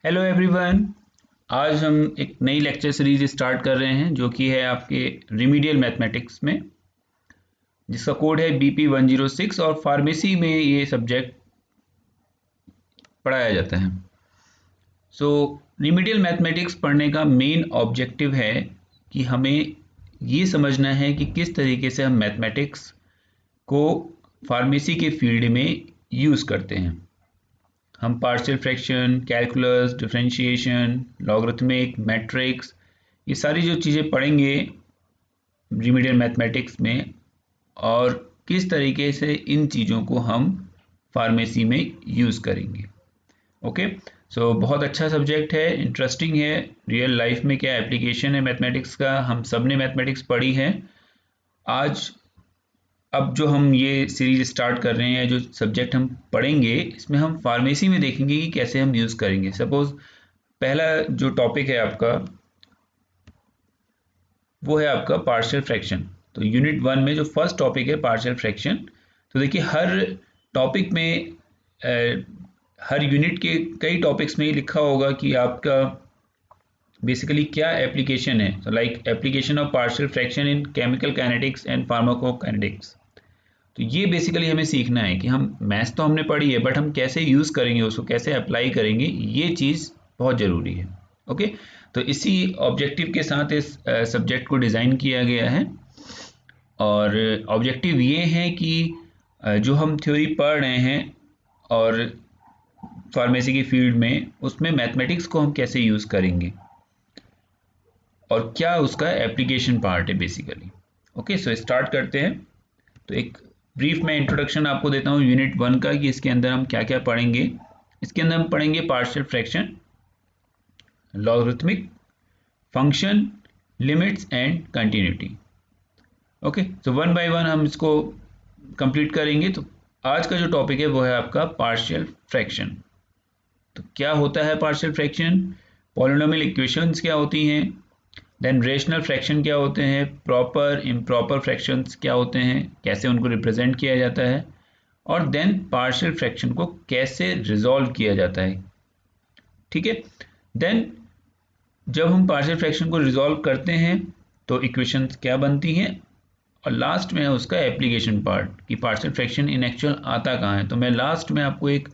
Hello everyone. आज हम एक नई लेक्चर सीरीज स्टार्ट कर रहे हैं जो कि है आपके रिमीडियल मैथमेटिक्स में, जिसका कोड है BP106 और फार्मेसी में ये सब्जेक्ट पढ़ाया जाता है। रिमीडियल मैथमेटिक्स पढ़ने का मेन ऑब्जेक्टिव है कि हमें ये समझना है कि किस तरीके से हम मैथमेटिक्स को फार्मेसी के फील्ड में यूज़ करते हैं। हम partial fraction, calculus, differentiation, logarithmic, matrix, ये सारी जो चीज़ें पढ़ेंगे रिमीडियल मैथमेटिक्स में, और किस तरीके से इन चीज़ों को हम फार्मेसी में यूज़ करेंगे। ओके, बहुत अच्छा सब्जेक्ट है, इंटरेस्टिंग है। रियल लाइफ में क्या एप्लीकेशन है मैथमेटिक्स का, हम सब ने मैथमेटिक्स पढ़ी है। आज अब जो हम ये सीरीज स्टार्ट कर रहे हैं, जो सब्जेक्ट हम पढ़ेंगे, इसमें हम फार्मेसी में देखेंगे कि कैसे हम यूज़ करेंगे। सपोज पहला जो टॉपिक है आपका, वो है आपका पार्शियल फ्रैक्शन। तो यूनिट 1 में जो फर्स्ट टॉपिक है पार्शियल फ्रैक्शन, तो देखिए हर टॉपिक में हर यूनिट के कई टॉपिक्स में लिखा होगा कि आपका बेसिकली क्या एप्लीकेशन है। तो like application of partial fraction in chemical kinetics and pharmacokinetics. तो ये बेसिकली हमें सीखना है कि हम मैथ्स तो हमने पढ़ी है, बट हम कैसे यूज़ करेंगे उसको, कैसे अप्लाई करेंगे, ये चीज़ बहुत ज़रूरी है। ओके, तो इसी ऑब्जेक्टिव के साथ इस सब्जेक्ट को डिज़ाइन किया गया है। और ऑब्जेक्टिव ये है कि जो हम थ्योरी पढ़ रहे हैं और फार्मेसी की फील्ड में, उसमें मैथमेटिक्स को हम कैसे यूज़ करेंगे और क्या उसका एप्लीकेशन पार्ट है बेसिकली। ओके, सो स्टार्ट करते हैं। तो एक ब्रीफ में इंट्रोडक्शन आपको देता हूँ यूनिट 1 का, कि इसके अंदर हम क्या क्या पढ़ेंगे। इसके अंदर हम पढ़ेंगे partial fraction, logarithmic, function, limits and continuity. Okay, तो वन बाय वन हम इसको कंप्लीट करेंगे। तो आज का जो टॉपिक है वो है आपका पार्शियल फ्रैक्शन। तो क्या होता है पार्शियल फ्रैक्शन, पॉलिनोमियल इक्वेशंस क्या होती हैं, देन रेशनल फ्रैक्शन क्या होते हैं, प्रॉपर इम्प्रॉपर फ्रैक्शंस क्या होते हैं, कैसे उनको रिप्रेजेंट किया जाता है, और देन पार्शियल फ्रैक्शन को कैसे रिजॉल्व किया जाता है। ठीक है, देन जब हम पार्शियल फ्रैक्शन को रिजॉल्व करते हैं तो इक्वेशंस क्या बनती हैं, और लास्ट में है उसका एप्लीकेशन पार्ट कि पार्शियल फ्रैक्शन इन एक्चुअल आता कहाँ है। तो मैं लास्ट में आपको एक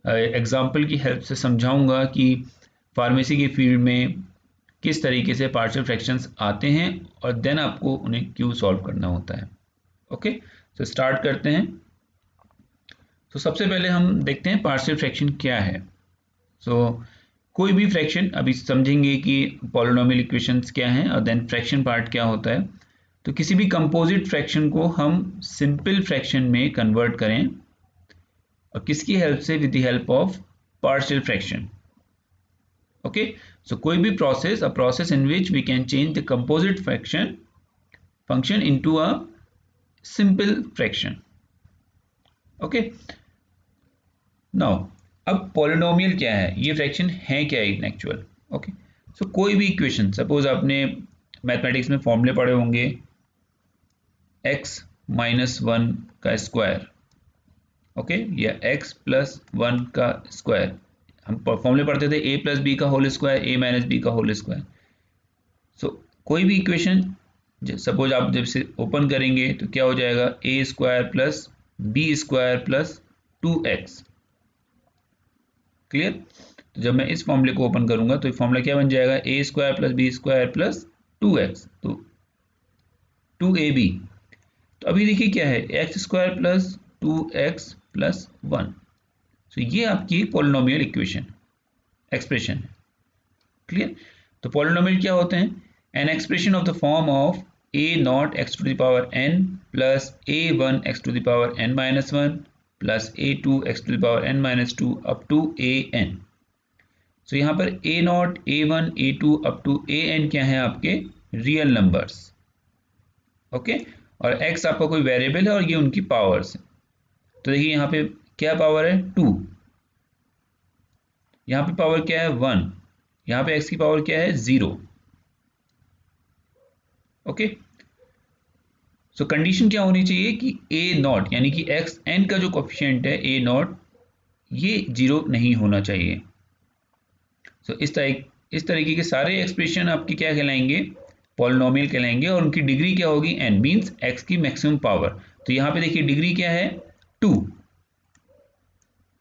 एग्जांपल की हेल्प से समझाऊंगा कि फार्मेसी की फील्ड में किस तरीके से पार्शियल फ्रैक्शंस आते हैं और देन आपको उन्हें क्यों सॉल्व करना होता है। ओके, तो स्टार्ट करते हैं। तो सबसे पहले हम देखते हैं पार्शियल फ्रैक्शन क्या है। कोई भी फ्रैक्शन, अभी समझेंगे कि पॉलिनोमियल इक्वेशंस क्या हैं और देन फ्रैक्शन पार्ट क्या होता है। तो किसी भी कंपोजिट फ्रैक्शन को हम सिंपल फ्रैक्शन में कन्वर्ट करें, और किसकी हेल्प से, with the help of partial fraction. Okay, so कोई भी process, a process in which we can change the composite function into a simple fraction. Okay, now अब polynomial क्या है, ये फ्रैक्शन है क्या इन एक्चुअल। ओके, सो कोई भी इक्वेशन, सपोज आपने मैथमेटिक्स में फॉर्मूले पढ़े होंगे, x माइनस 1 का स्क्वायर, ओके, या x प्लस 1 का स्क्वायर। हम फॉर्मूले पढ़ते थे a प्लस बी का whole square, a minus b का होल स्क्वायर। कोई भी इक्वेशन सपोज आप जब से ओपन करेंगे तो क्या हो जाएगा, a square plus b square plus 2x। Clear. तो जब मैं इस फॉर्मूले को ओपन करूंगा तो फॉर्मूला क्या बन जाएगा, a square plus b square plus 2x, तो 2ab। तो अभी देखिए क्या है, x square plus 2x plus 1। ये आपकी पॉलिनोमियल इक्वेशन एक्सप्रेशन है। क्लियर। तो पॉलिनोमियल क्या होते हैं, an expression of the form of a not x to the power n plus a1 x to the power n minus 1 plus a2 x to the power n minus 2 up to an। So यहाँ पर a not, a1, a2 up to an क्या है, आपके real numbers. Okay, और x आपका कोई variable है और ये उनकी पावर्स है। तो देखिए यहाँ पे क्या पावर है, 2, यहाँ पे पावर क्या है, 1, यहाँ पे x की पावर क्या है, 0। ओके, सो कंडीशन क्या होनी चाहिए कि a नॉट यानी कि एक्स एन का जो कोफिशिएंट है a नॉट, ये 0 नहीं होना चाहिए। सो इस तरीके के सारे एक्सप्रेशन आपके क्या कहलाएंगे, पॉलिनोमियल कहलाएंगे, और उनकी डिग्री क्या होगी, n मीन्स x की मैक्सिमम पावर। तो यहाँ पे देखिए डिग्री क्या है, 2।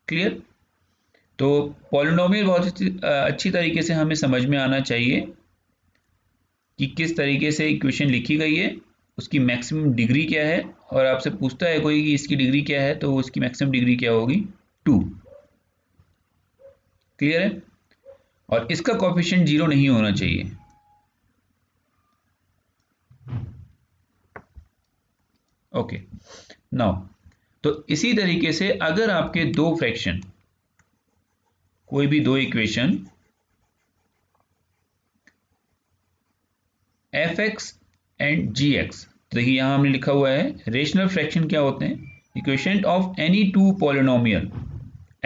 क्लियर। तो पॉलिनोमियल बहुत अच्छी तरीके से हमें समझ में आना चाहिए कि किस तरीके से इक्वेशन लिखी गई है, उसकी मैक्सिमम डिग्री क्या है, और आपसे पूछता है कोई कि इसकी डिग्री क्या है, तो उसकी मैक्सिमम डिग्री क्या होगी, 2। क्लियर है। और इसका कोएफिशिएंट 0 नहीं होना चाहिए। ओके नाउ, तो इसी तरीके से अगर आपके दो फ्रैक्शन, कोई भी दो इक्वेशन f(x) एंड gx, तो देखिए यहां हमने लिखा हुआ है रेशनल फ्रैक्शन क्या होते हैं, equation of any two polynomial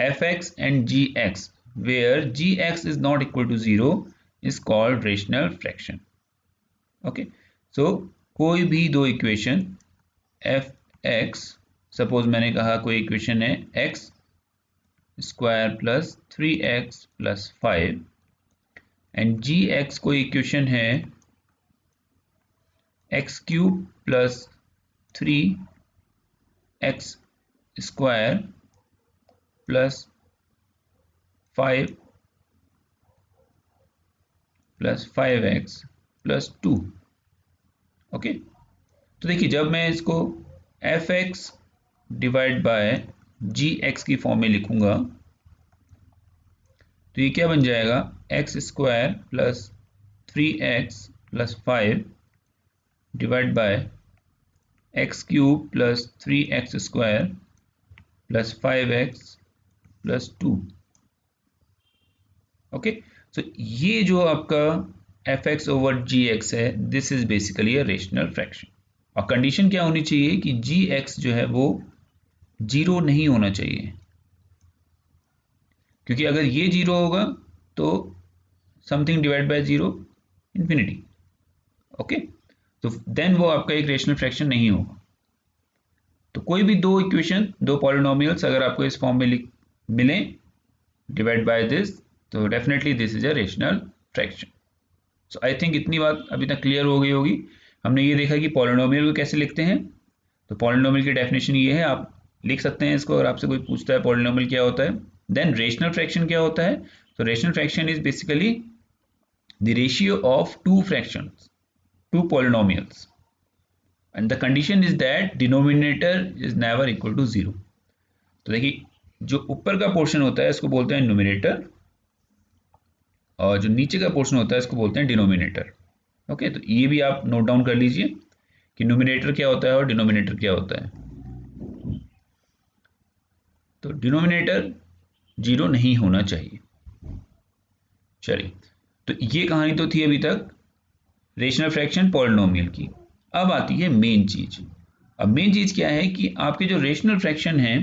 f(x) and gx where gx is not equal to 0 is called rational fraction। Okay, so कोई भी दो इक्वेशन f(x), सपोज मैंने कहा कोई इक्वेशन है x square plus 3x plus 5, and gx कोई equation है x cube plus 3x square plus 5 plus 5x plus 2। Okay, तो देखिए जब मैं इसको f(x) डिवाइड बाय gx की फॉर्म में लिखूंगा तो ये क्या बन जाएगा, x square plus 3x plus 5 divide by x cube plus 3x square plus 5x plus 2। Okay, so ये जो आपका f(x) ओवर gx है, this is basically a rational fraction. और कंडीशन क्या होनी चाहिए कि gx जो है वो 0 नहीं होना चाहिए, क्योंकि अगर ये 0 होगा तो something divide by 0 infinity. Okay, तो देन वो आपका एक रेशनल फ्रैक्शन नहीं होगा। तो कोई भी दो इक्वेशन, दो पॉलिनोमियल्स अगर आपको इस फॉर्म में मिले डिवाइड बाय दिस, तो definitely this is a rational fraction. So I think इतनी बात अभी तक क्लियर हो गई होगी। हमने ये देखा कि पॉलिनोमियल को कैसे लिखते हैं। तो पॉलिनोमियल की डेफिनेशन ये है, आप लिख सकते हैं इसको, अगर आपसे कोई पूछता है पॉलिनोमियल क्या होता है। देन रेशनल फ्रैक्शन क्या होता है, तो rational fraction is basically the ratio of two fractions, two polynomials, and the condition is that denominator is never equal to 0। तो देखिए जो ऊपर का पोर्शन होता है इसको बोलते हैं न्यूमरेटर, और जो नीचे का पोर्शन होता है इसको बोलते हैं डिनोमिनेटर। ओके, तो ये भी आप नोट डाउन कर लीजिए कि न्यूमरेटर क्या होता है और डिनोमिनेटर क्या होता है। तो डिनोमिनेटर 0 नहीं होना चाहिए। चलिए, तो ये कहानी तो थी अभी तक रेशनल फ्रैक्शन पॉलिनोमियल की। अब आती है मेन चीज। अब मेन चीज क्या है कि आपके जो रेशनल फ्रैक्शन हैं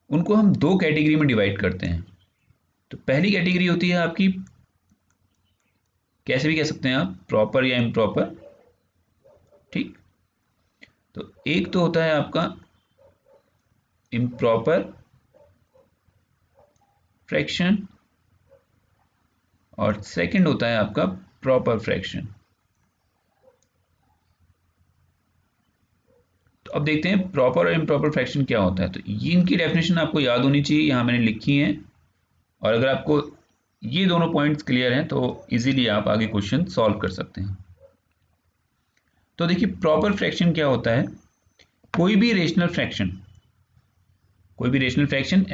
उनको हम दो कैटेगरी में डिवाइड करते हैं। तो पहली कैटेगरी होती है आपकी, कैसे भी कह सकते हैं आप, प्रॉपर या इम्प्रॉपर। ठीक, तो एक तो होता है आपका इम्प्रॉपर फ्रैक्शन और सेकंड होता है आपका प्रॉपर फ्रैक्शन। तो अब देखते हैं प्रॉपर और इम्प्रॉपर फ्रैक्शन क्या होता है। तो ये इनकी डेफिनेशन आपको याद होनी चाहिए, यहाँ मैंने लिखी है, और अगर आपको ये दोनों पॉइंट्स क्लियर हैं तो इजीली आप आगे क्वेश्चन सॉल्व कर सकते हैं। तो देखिए प्रॉपर फ्रैक्शन क्या होता है, कोई भी rational fraction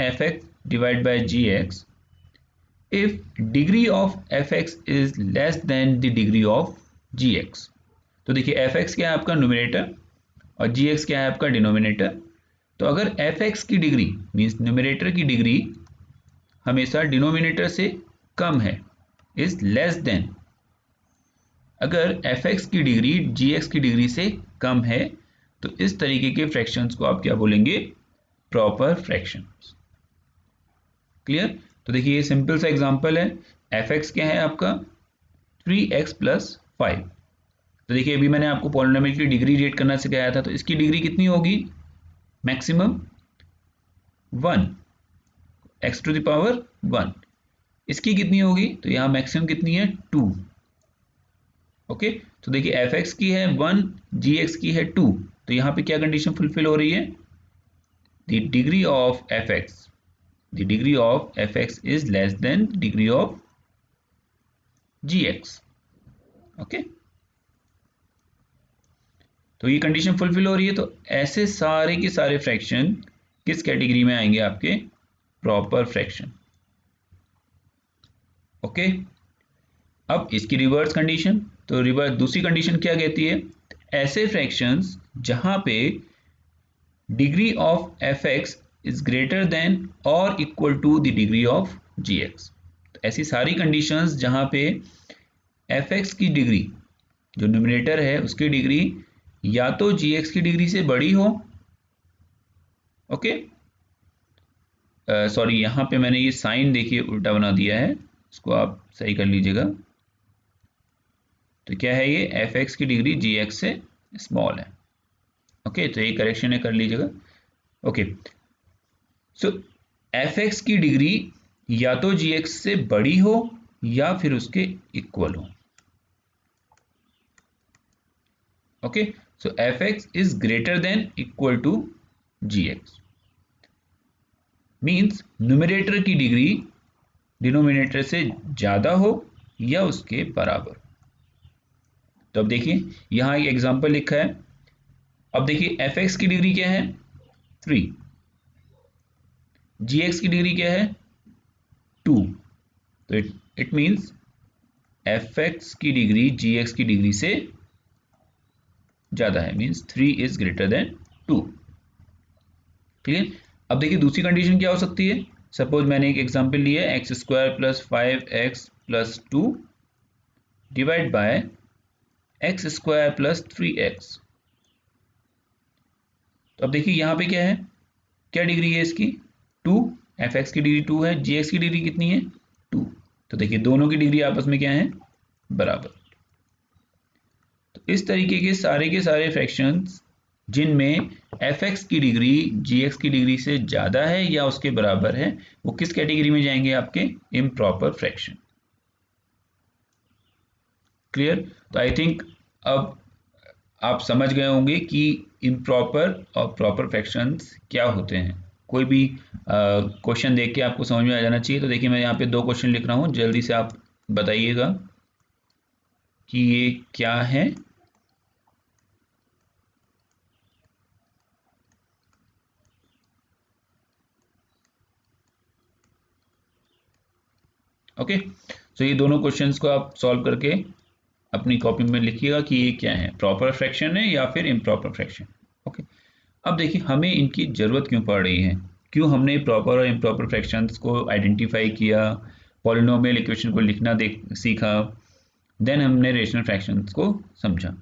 f(x) divide by gx if degree of f(x) is less than the degree of gx। तो देखिए f(x) क्या है आपका न्यूमरेटर और gx क्या है आपका डिनोमिनेटर। तो अगर f(x) की डिग्री मीन्स न्यूमरेटर की डिग्री हमेशा डिनोमिनेटर से कम है, इज लेस देन, अगर f(x) की डिग्री gx की डिग्री से कम है, तो इस तरीके के फ्रैक्शंस को आप क्या बोलेंगे, प्रॉपर फ्रैक्शंस। क्लियर। तो देखिए ये सिंपल सा एग्जांपल है, f(x) क्या है आपका 3x प्लस 5। तो देखिए अभी मैंने आपको पॉलिनोमियल की डिग्री रेट करना सिखाया था, तो इसकी डिग्री कितनी होगी, maximum 1, x to the power 1। इसकी कितनी होगी, तो यहाँ मैक्सिमम कितनी है 2। ओके, तो देखिए एफ एक्स की है 1, जी एक्स की है 2, तो यहाँ पे क्या कंडीशन फुलफिल हो रही है, the degree of f x, the degree of f x is less than degree of g x. Okay, तो ये कंडीशन फुलफिल हो रही है, तो ऐसे सारे के सारे फ्रैक्शन किस कैटेगरी में आएंगे, आपके प्रॉपर फ्रैक्शन। ओके, अब इसकी रिवर्स कंडीशन, तो रिवर्स दूसरी कंडीशन क्या कहती है, ऐसे फ्रैक्शंस जहां पे degree of f x is greater than और equal to the degree of g x. तो ऐसी सारी कंडीशंस जहां पे एफ एक्स की डिग्री, जो न्यूमरेटर है उसकी डिग्री या तो जी एक्स की डिग्री से बड़ी हो। ओके, सॉरी यहाँ पे मैंने ये साइन देखिए उल्टा बना दिया है, इसको आप सही कर लीजिएगा। तो क्या है, ये एफ एक्स की डिग्री जी एक्स से स्मॉल है। ओके, तो ये करेक्शन है, कर लीजिएगा। ओके, सो एफ एक्स की डिग्री या तो जी एक्स से बड़ी हो या फिर उसके इक्वल हो। Okay, so f x is greater than equal to g x, means numerator की डिग्री डिनोमिनेटर से ज्यादा हो या उसके बराबर। तो अब देखिए यहां एक एग्जांपल लिखा है। अब देखिए एफ एक्स की डिग्री क्या है 3, जी एक्स की डिग्री क्या है 2, तो इट मीन्स एफ एक्स की डिग्री जी एक्स की डिग्री से ज्यादा है, means 3 is greater then 2। Clear. अब देखिए दूसरी कंडीशन क्या हो सकती है, सपोज मैंने एक एग्जांपल लिया है x square plus 5x plus 2 divide by x square plus 3x। तो अब देखिए यहाँ पे क्या है, क्या डिग्री है इसकी 2, एफ एक्स की डिग्री 2 है, जी एक्स की डिग्री कितनी है 2। तो देखिए दोनों की डिग्री आपस में क्या है, बराबर। तो इस तरीके के सारे फ्रैक्शंस जिनमें एफ एक्स की डिग्री जी एक्स की डिग्री से ज़्यादा है या उसके बराबर है, वो किस कैटेगरी में जाएंगे, आपके इम्प्रॉपर फ्रैक्शन। क्लियर। तो आई थिंक अब आप समझ गए होंगे कि इम्प्रॉपर और प्रॉपर फ्रैक्शंस क्या होते हैं। कोई भी क्वेश्चन देख के आपको समझ में आ जाना चाहिए। तो देखिए मैं यहाँ पे 2 क्वेश्चन लिख रहा हूँ, जल्दी से आप बताइएगा कि ये क्या है। ओके, तो ये दोनों क्वेश्चंस को आप सॉल्व करके अपनी कॉपी में लिखिएगा कि ये क्या है, प्रॉपर फ्रैक्शन है या फिर इम्प्रॉपर फ्रैक्शन। ओके, अब देखिए हमें इनकी ज़रूरत क्यों पड़ रही है, क्यों हमने प्रॉपर और इम्प्रॉपर फ्रैक्शंस को आइडेंटिफाई किया, पॉलिनोमियल इक्वेशन को लिखना सीखा, देन हमने रेशनल फ्रैक्शंस को समझा।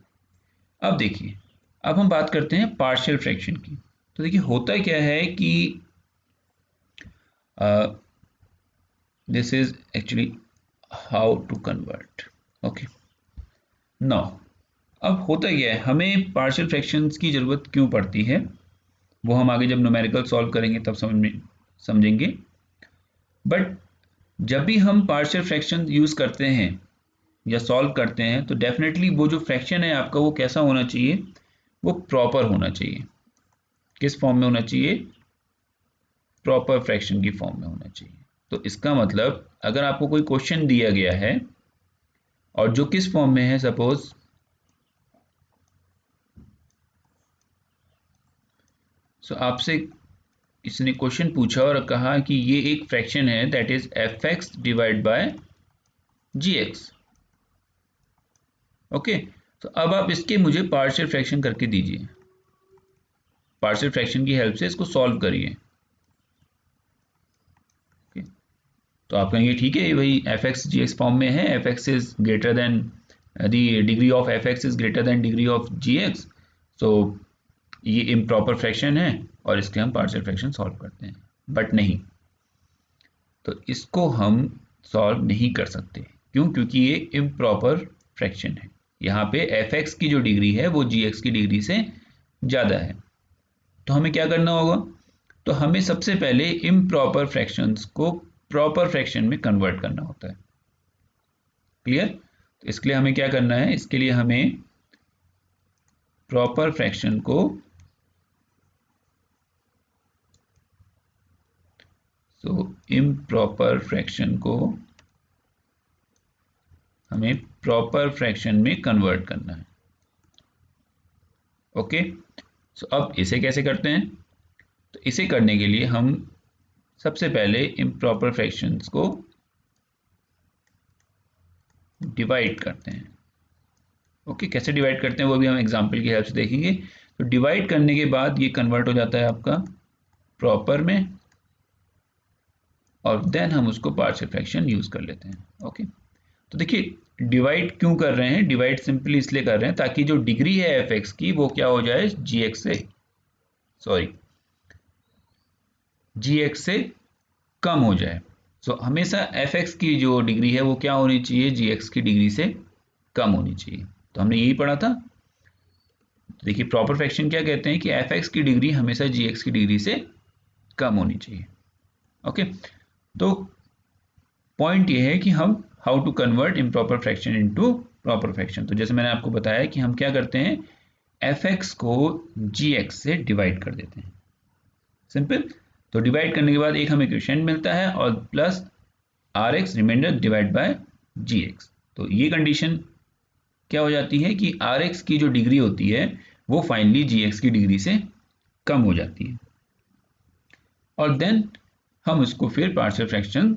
अब देखिए अब हम बात करते हैं पार्शियल फ्रैक्शन की। तो देखिए होता क्या है कि this is actually how to convert. Okay, now अब होता क्या है, हमें पार्शियल फ्रैक्शंस की ज़रूरत क्यों पड़ती है, वो हम आगे जब न्यूमेरिकल सॉल्व करेंगे तब समझेंगे। बट जब भी हम पार्शियल फ्रैक्शन यूज़ करते हैं या सॉल्व करते हैं तो डेफिनेटली वो जो फ्रैक्शन है आपका वो कैसा होना चाहिए, वो प्रॉपर होना चाहिए। किस फॉर्म में होना चाहिए, प्रॉपर फ्रैक्शन की फॉर्म में होना चाहिए। तो इसका मतलब अगर आपको कोई क्वेश्चन दिया गया है और जो किस फॉर्म में है, सपोज आपसे इसने क्वेश्चन पूछा और कहा कि ये एक फ्रैक्शन है that is f x divide by g x. Okay, तो अब आप इसके मुझे पार्शियल फ्रैक्शन करके दीजिए, पार्शियल फ्रैक्शन की हेल्प से इसको सॉल्व करिए। ओके, तो आप कहेंगे ठीक है वही f x g x form में है, f x is greater than the degree of f x is greater than degree of g x, so ये इम्प्रॉपर फ्रैक्शन है और इसके हम पार्शियल फ्रैक्शन सॉल्व करते हैं। बट नहीं, तो इसको हम सॉल्व नहीं कर सकते। क्यों, क्योंकि ये इम्प्रॉपर फ्रैक्शन है। यहाँ पे एफ एक्स की जो डिग्री है वो जी एक्स की डिग्री से ज़्यादा है। तो हमें क्या करना होगा, तो हमें सबसे पहले इम्प्रॉपर फ्रैक्शंस को प्रॉपर फ्रैक्शन में कन्वर्ट करना होता है। क्लियर? तो इसके लिए हमें क्या करना है, इसके लिए हमें प्रॉपर फ्रैक्शन को इम्प्रॉपर फ्रैक्शन को हमें प्रॉपर फ्रैक्शन में कन्वर्ट करना है। ओके, सो अब इसे कैसे करते हैं? तो इसे करने के लिए हम सबसे पहले इम्प्रॉपर फ्रैक्शंस को डिवाइड करते हैं। ओके, कैसे डिवाइड करते हैं वो भी हम एग्जांपल की हेल्प से देखेंगे। तो डिवाइड करने के बाद ये कन्वर्ट हो जाता है आपका प्रॉपर में, और देन हम उसको पार्शियल फ्रैक्शन यूज कर लेते हैं। ओके, तो देखिए डिवाइड क्यों कर रहे हैं? डिवाइड सिंपली इसलिए कर रहे हैं ताकि जो डिग्री है एफ एक्स की वो क्या हो जाए, जी एक्स से कम हो जाए। सो हमेशा एफ एक्स की जो डिग्री है वो क्या होनी चाहिए, जी एक्स की डिग्री से कम होनी चाहिए। तो हमने यही पढ़ा था। तो देखिए प्रॉपर फ्रैक्शन क्या कहते हैं कि एफ एक्स की डिग्री हमेशा जी एक्स की डिग्री से कम होनी चाहिए। ओके, तो पॉइंट ये है कि हम how to convert improper fraction into proper fraction. तो जैसे मैंने आपको बताया कि हम क्या करते हैं, एफ एक्स को जी एक्स से डिवाइड कर देते हैं। सिंपल। तो डिवाइड करने के बाद एक हमें क्वेश्चन मिलता है और plus r x remainder divide by g x. तो ये कंडीशन क्या हो जाती है कि आर एक्स की जो डिग्री होती है वो फाइनली जी एक्स की डिग्री से कम हो जाती है, और देन हम उसको फिर पार्शियल फ्रैक्शन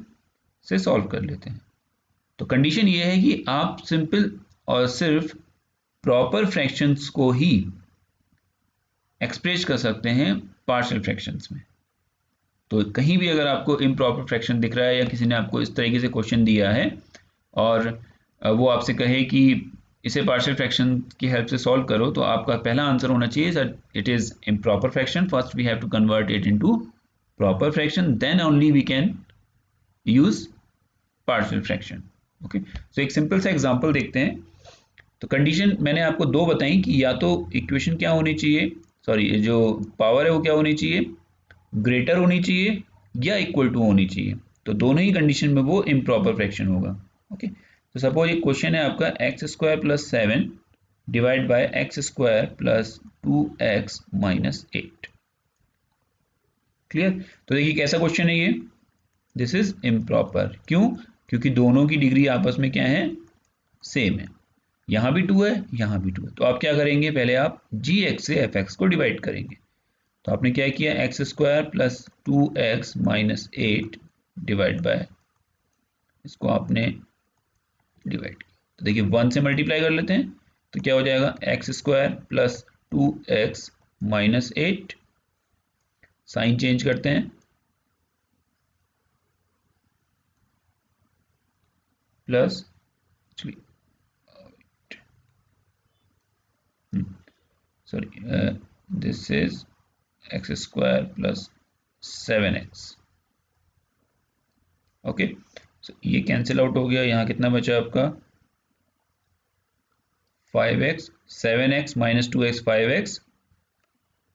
से सॉल्व कर लेते हैं। तो कंडीशन ये है कि आप सिंपल और सिर्फ प्रॉपर फ्रैक्शंस को ही एक्सप्रेस कर सकते हैं पार्शियल फ्रैक्शंस में। तो कहीं भी अगर आपको इम्प्रॉपर फ्रैक्शन दिख रहा है या किसी ने आपको इस तरीके से क्वेश्चन दिया है और वो आपसे कहे कि इसे पार्शियल फ्रैक्शन की हेल्प से सॉल्व करो, तो आपका पहला आंसर होना चाहिए sir it is improper fraction, first we have to convert it into proper fraction, then only we can use partial fraction. Okay, so एक सिंपल सा एग्जांपल देखते हैं। तो कंडीशन मैंने आपको दो बताई कि या तो इक्वेशन क्या होनी चाहिए, सॉरी जो पावर है वो क्या होनी चाहिए, ग्रेटर होनी चाहिए या इक्वल टू होनी चाहिए। तो दोनों ही कंडीशन में वो इम्प्रॉपर फ्रैक्शन होगा। ओके, तो सपोज एक क्वेश्चन है आपका x square plus 7 divide by x square plus 2x minus 8। Clear? तो देखिए कैसा क्वेश्चन है ये, दिस इज इम्प्रॉपर। क्यों? क्योंकि दोनों की डिग्री आपस में क्या है, सेम है। यहाँ भी 2 है, यहाँ भी 2 है। तो आप क्या करेंगे, पहले आप जी एक्स से एफ एक्स को डिवाइड करेंगे। तो आपने क्या किया, x square plus 2x minus 8 divide bye, इसको आपने डिवाइड किया। तो देखिए 1 से मल्टीप्लाई कर लेते हैं, तो क्या हो जाएगा, x square plus 2x minus 8, sign change करते हैं, plus 3, sorry this is x square plus 7x। Okay, so ये कैंसिल आउट हो गया। यहाँ कितना बचा आपका, 5x, 7x minus 2x 5x,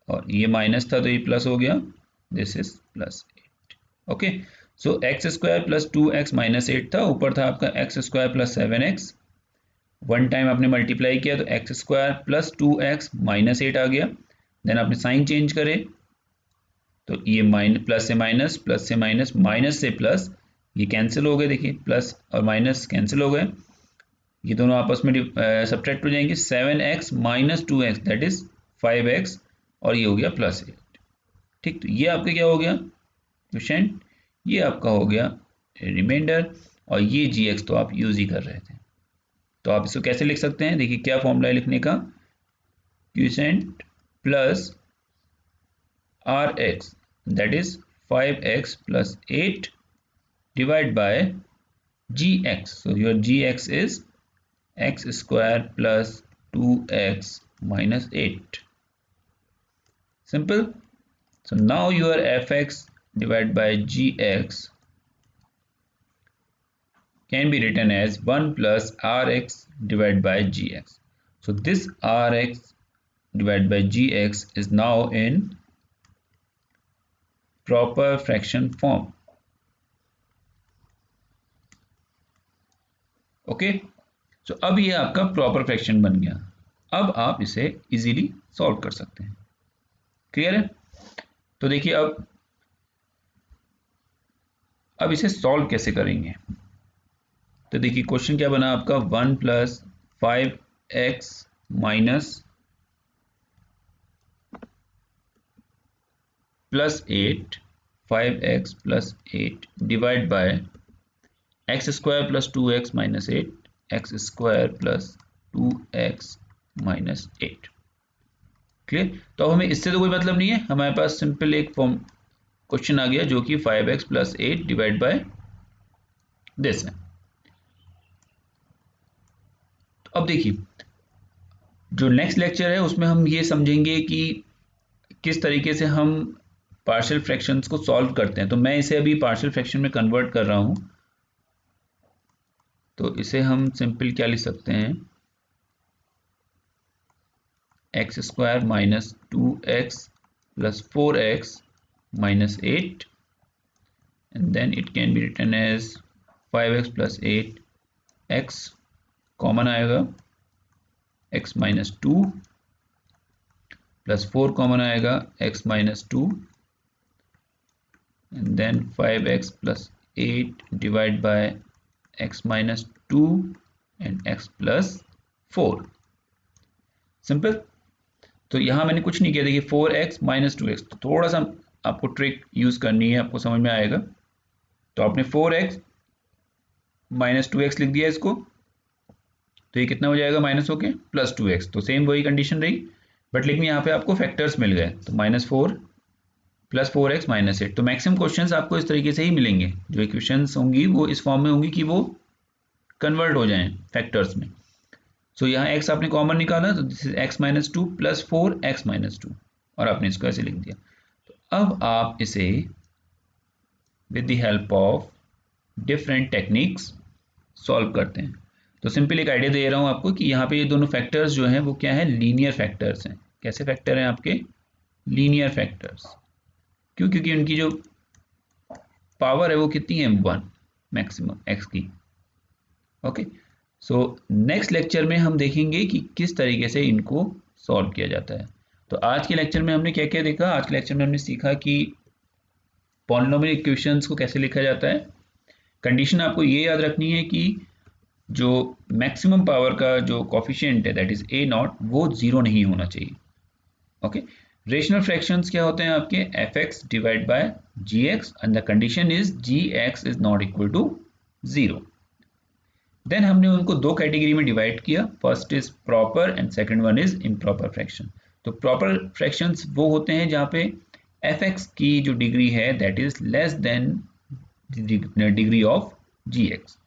और ये माइनस था तो ये प्लस हो गया, this is plus 8। Okay, so x square plus 2x minus 8 था, ऊपर था आपका x square plus 7x, one time आपने मल्टीप्लाई किया तो x square plus 2x minus 8 आ गया। देन आपने साइन चेंज करे तो ये प्लस से माइनस, प्लस से माइनस, माइनस से प्लस, ये कैंसिल हो गए। देखिए प्लस और माइनस कैंसिल हो गए, ये दोनों आपस में सब्ट्रैक्ट हो जाएंगे। 7x minus 2x that is 5x, और ये हो गया प्लस 8। ठीक, तो ये आपका क्या हो गया क्वेश्चन, ये आपका हो गया रिमाइंडर, और ये gx तो आप यूज ही कर रहे थे। तो आप इसको कैसे लिख सकते हैं, देखिए क्या फॉर्मूला है लिखने का, quotient plus r x that is 5x plus 8 divide by gx, so your gx is x square plus 2x minus 8. Simple. So now your fx divided by gx can be written as 1 plus rx divided by gx. So this rx divided by gx is now in proper fraction form. Okay, so अब ये आपका proper fraction बन गया। अब आप इसे easily solve कर सकते हैं। क्लियर है? तो देखिए अब इसे सॉल्व कैसे करेंगे। तो देखिए क्वेश्चन क्या बना आपका, 1 + 5x + 8 5x + 8 divide bye x² + 2x - 8 x² + 2x - 8। Clear? तो अब हमें इससे तो कोई मतलब नहीं है, हमारे पास सिंपल एक फॉर्म क्वेश्चन आ गया जो कि 5x + 8 डिवाइड बाय दिस है। तो अब देखिए जो नेक्स्ट लेक्चर है उसमें हम ये समझेंगे कि किस तरीके से हम पार्शियल फ्रैक्शंस को सॉल्व करते हैं। तो मैं इसे अभी पार्शियल फ्रैक्शन में कन्वर्ट कर रहा हूं। तो इसे हम सिंपल क्या लिख सकते हैं, x² - 2x + 4x - 8 and then it can be written as 5x + 8 x common आएगा, x - 2 + 4 कॉमन आएगा, x - 2 and then 5x + 8 divide bye x - 2 and x + 4। Simple. तो यहाँ मैंने कुछ नहीं किया, देखिए 4x - 2x, तो थोड़ा सा आपको ट्रिक यूज करनी है, आपको समझ में आएगा। तो आपने 4x - 2x लिख दिया इसको, तो ये कितना हो जाएगा माइनस होके +2x, तो सेम वही कंडीशन रही, बट लेकिन यहाँ पे आपको फैक्टर्स मिल गए, तो -4 + 4x - 8। तो मैक्सिमम क्वेश्चंस आपको इस तरीके से ही मिलेंगे, जो इक्वेशंस होंगी वो इस फॉर्म में होंगी कि वो कन्वर्ट हो जाएं फैक्टर्स में। सो यहाँ x आपने कॉमन निकाला, तो दिस इज x - 2 + 4x - 2 और आपने इसको ऐसे लिख दिया। तो अब आप इसे with the help of different techniques solve करते हैं। तो सिंपल एक आइडिया दे रहा हूँ आपको कि यहाँ पे ये दोनों फैक्टर्स जो हैं वो क्या है, लीनियर फैक्टर्स हैं। कैसे फैक्टर हैं आपके, लीनियर फैक्टर्स। क्यों? क्योंकि उनकी जो पावर है वो कितनी है, 1 मैक्सिमम x की। ओके, सो नेक्स्ट लेक्चर में हम देखेंगे कि किस तरीके से इनको सॉल्व किया जाता है। तो आज के लेक्चर में हमने क्या क्या देखा, आज के लेक्चर में हमने सीखा कि पॉलिनोमियल इक्वेशंस को कैसे लिखा जाता है। कंडीशन आपको ये याद रखनी है कि जो मैक्सिमम पावर का जो कोफिशिएंट है दैट इज a0 वो 0 नहीं होना चाहिए। ओके, रेशनल फ्रैक्शंस क्या होते हैं आपके, fx divide by gx and the condition is gx is not equal to 0। देन हमने उनको दो कैटेगरी में डिवाइड किया, first is proper and second one is improper fraction. तो प्रॉपर फ्रैक्शंस वो होते हैं जहाँ पे fx की जो डिग्री है that is less than degree of gx,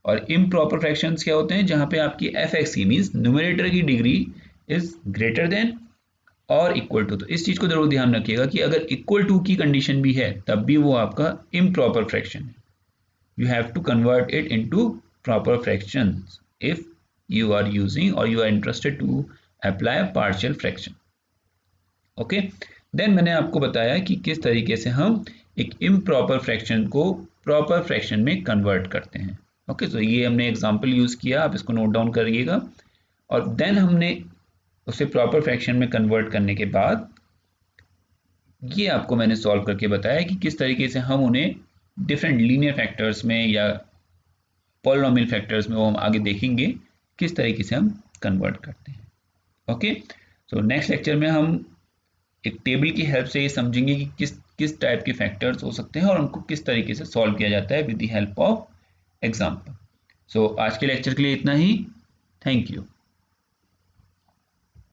और इम्प्रॉपर फ्रैक्शंस क्या होते हैं जहाँ पे आपकी fx की मीन्स न्यूमरेटर की डिग्री इज ग्रेटर देन और इक्वल टू। तो इस चीज को जरूर ध्यान रखिएगा कि अगर इक्वल टू की कंडीशन भी है तब भी वो आपका इम्प्रॉपर फ्रैक्शन है। You have to convert it into proper fractions if you are using or you are interested to apply a partial fraction. Okay, then मैंने आपको बताया कि किस तरीके से हम एक improper fraction को proper fraction में convert करते हैं। ओके, तो ये हमने एग्जांपल यूज किया, आप इसको नोट डाउन करिएगा। और देन हमने उसे प्रॉपर फ्रैक्शन में कन्वर्ट करने के बाद ये आपको मैंने सॉल्व करके बताया कि किस तरीके से हम उन्हें डिफरेंट लीनियर फैक्टर्स में या पॉलिनोमियल फैक्टर्स में, वो हम आगे देखेंगे किस तरीके से हम कन्वर्ट करते हैं। ओके, सो नेक्स्ट लेक्चर में हम एक टेबल की हेल्प से ये समझेंगे कि किस किस टाइप के फैक्टर्स हो सकते हैं और उनको किस तरीके से सॉल्व किया जाता है with the help of example. So आज के लेक्चर के लिए इतना ही। Thank you.